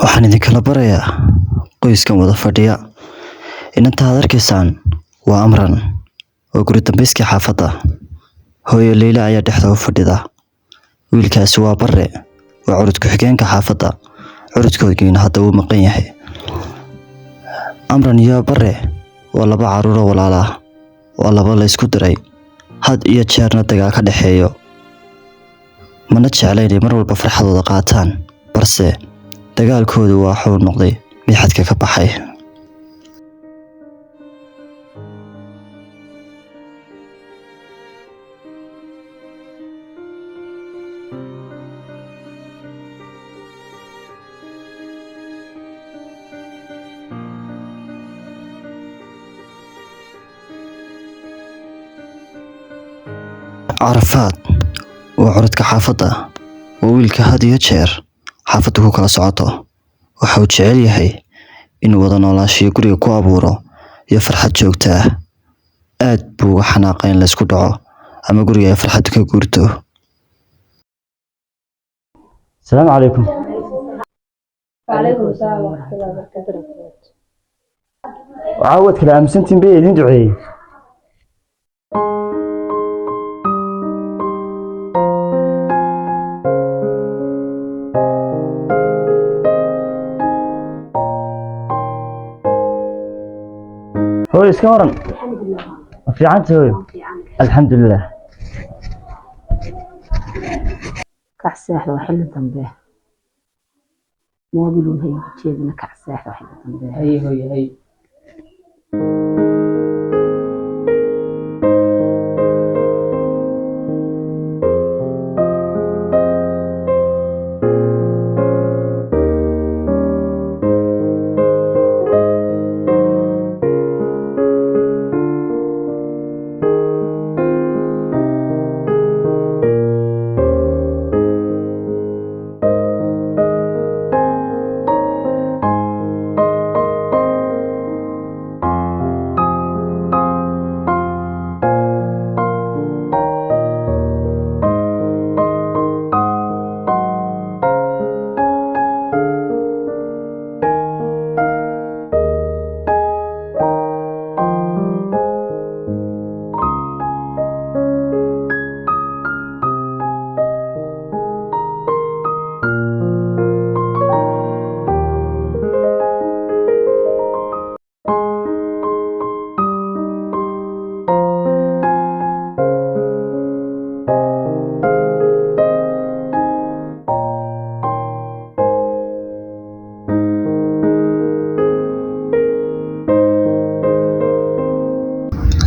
waxaan idinkala barayaa qoyskan wada fadhiya inanta aad arkaysaan waa Amran oo guri dambayskii xaafadda hooyo Leyla ayaa dhexda u fadhida wiilkaasi waa Barre waa curudka xigeenka xaafadda curudkoodina hadda uu maqan yahay Amran iyo Barre waa laba caruur oo walaal ah waa laba la isku diray had iyo jeerna dagaal ka dhaxeeyo mana jeclayn mar walba farxadooda qaataan balse dagaalkoodu waa xul noqday mid xadka ka baxay Carafaad waa curudka xaafadda waa wiilka had iyo jeer xaafaddu ku kala socoto waxa uu jecel yahay inuu wada noolaanshiyo guriga ku abuuro iyo farxad joogto ah aad buu uga xanaaqay in la isku dhaco ama guriga ay farxad ka guurto السلام عليكم وعليكم السلام ورحمة الله وبركاته. وعاود كلام سنتين بيدين دعي هو اسكورن الحمد لله. في عنته الحمد لله كعساح وحل ذنبه موبيلون هي جيبنا كعساح وحل ذنبه هي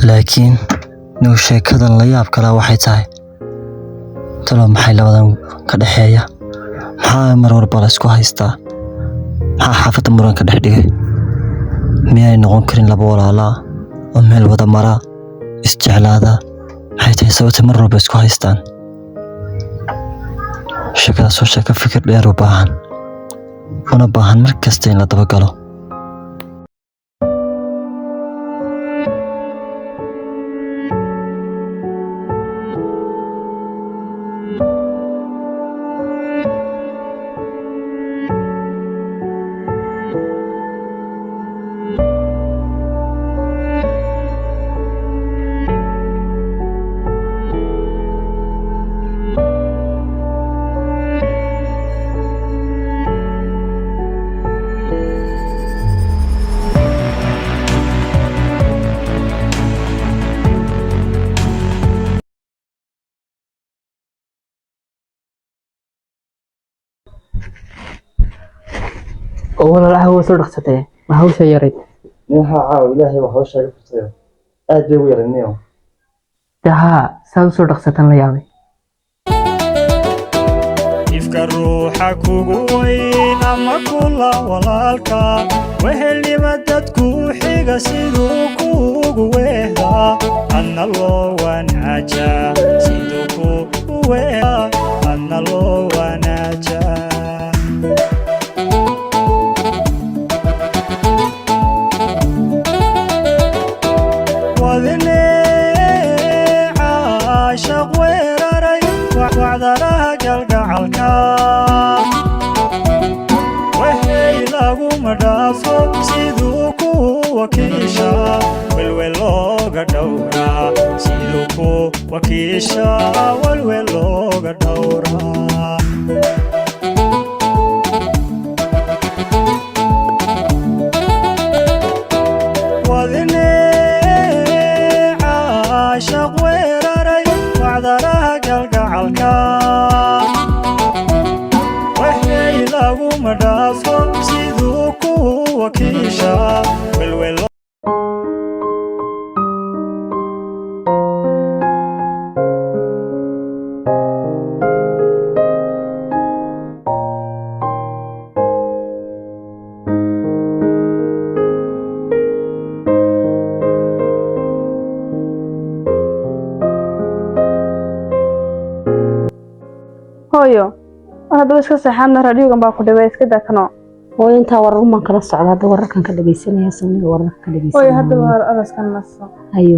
laakiin noo sheekadan la yaab kala waxay tahay talo maxay labadan ka dhaxeeya maxaa mar walba la isku haystaa maxaa xaafadda muranka dhex dhigay miyay noqon karin laba walaala oo meel wada mara isjeclaada maxay tahay sababta mar walba isku haystaan sheekada soo sheeka fikir dheer u baahan una baahan mar kasta in la daba galo والله لا هو صدق ستة ما هو شيء يريد نها عاو إلهي وحوش شايف تصير أدي وير النيو ها ساوسو رخصة لا يابي ifka ruuxa kugu weyn ama kula walaalka wehelnima dadku xiga siduu kuugu weehdaa anna loo wanaajaa siduu kuugu weehdaa anna loo wanaajaa wadine caashaq weeraray wacdaraha galgacalka waxay laguma dhaafo siduu ku wakiisha welwel looga dhowraa siduu ku wakiisha welwel looga dhowraa wadine caashaq weeraray wacdaraha galgacalka waxay laguma dhaafo siduu ku wakiisha welwel hooyo hadda iska saxaana raadiyogan baa ku dhibay iska dakano oo inta wararman kala socda hadda wararkan ka dhageysanaya saniga wararka ka dhageysanaya hooyo hadda waa araskan naso ayo